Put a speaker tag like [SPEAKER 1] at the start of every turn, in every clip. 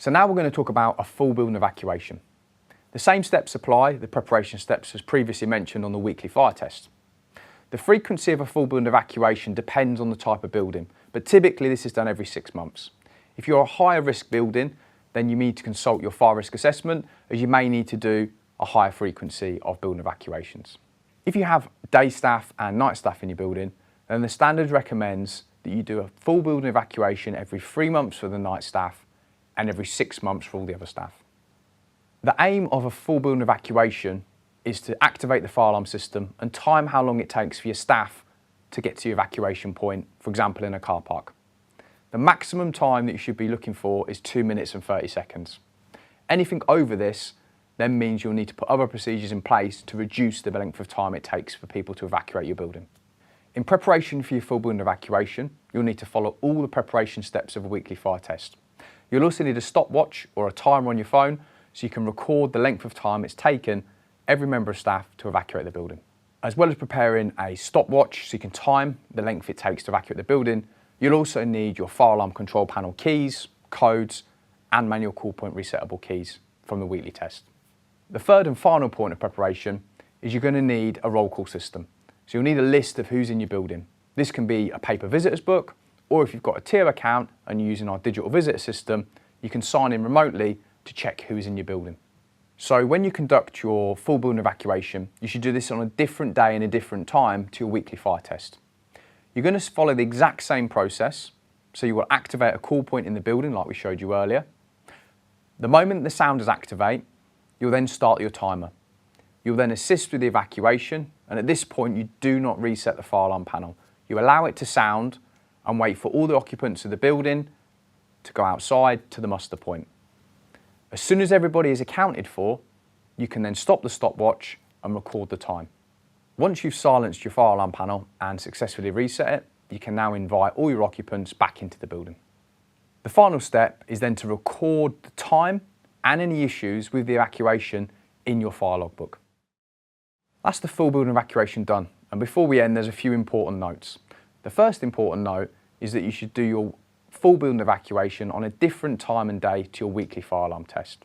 [SPEAKER 1] So now we're going to talk about a full building evacuation. The same steps apply, the preparation steps as previously mentioned on the weekly fire test. The frequency of a full building evacuation depends on the type of building, but typically this is done every 6 months. If you're a higher risk building, then you need to consult your fire risk assessment, as you may need to do a higher frequency of building evacuations. If you have day staff and night staff in your building, then the standard recommends that you do a full building evacuation every 3 months for the night staff and every 6 months for all the other staff. The aim of a full building evacuation is to activate the fire alarm system and time how long it takes for your staff to get to your evacuation point, for example in a car park. The maximum time that you should be looking for is 2 minutes and 30 seconds. Anything over this then means you'll need to put other procedures in place to reduce the length of time it takes for people to evacuate your building. In preparation for your full building evacuation, you'll need to follow all the preparation steps of a weekly fire test. You'll also need a stopwatch or a timer on your phone so you can record the length of time it's taken every member of staff to evacuate the building. As well as preparing a stopwatch so you can time the length it takes to evacuate the building, you'll also need your fire alarm control panel keys, codes, and manual call point resettable keys from the weekly test. The third and final point of preparation is you're going to need a roll call system. So you'll need a list of who's in your building. This can be a paper visitors book, or if you've got a tier account and you're using our digital visitor system, you can sign in remotely to check who's in your building. So when you conduct your full building evacuation, you should do this on a different day and a different time to your weekly fire test. You're going to follow the exact same process. So you will activate a call point in the building like we showed you earlier. The moment the sounders activate, you'll then start your timer. You'll then assist with the evacuation, and at this point you do not reset the fire alarm panel. You allow it to sound and wait for all the occupants of the building to go outside to the muster point. As soon as everybody is accounted for, you can then stop the stopwatch and record the time. Once you've silenced your fire alarm panel and successfully reset it, you can now invite all your occupants back into the building. The final step is then to record the time and any issues with the evacuation in your fire logbook. That's the full building evacuation done, and before we end there's a few important notes. The first important note is that you should do your full building evacuation on a different time and day to your weekly fire alarm test.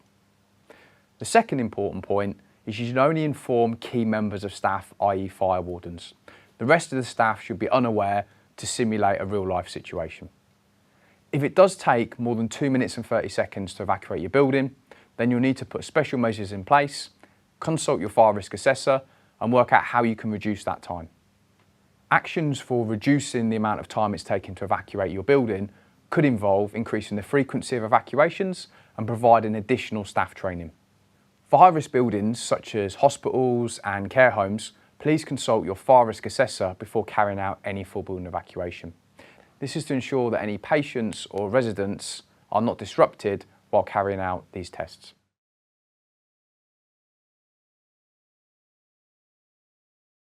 [SPEAKER 1] The second important point is you should only inform key members of staff, i.e. fire wardens. The rest of the staff should be unaware to simulate a real life situation. If it does take more than 2 minutes and 30 seconds to evacuate your building, then you'll need to put special measures in place, consult your fire risk assessor and work out how you can reduce that time. Actions for reducing the amount of time it's taken to evacuate your building could involve increasing the frequency of evacuations and providing additional staff training. For high-risk buildings such as hospitals and care homes, please consult your fire risk assessor before carrying out any full building evacuation. This is to ensure that any patients or residents are not disrupted while carrying out these tests.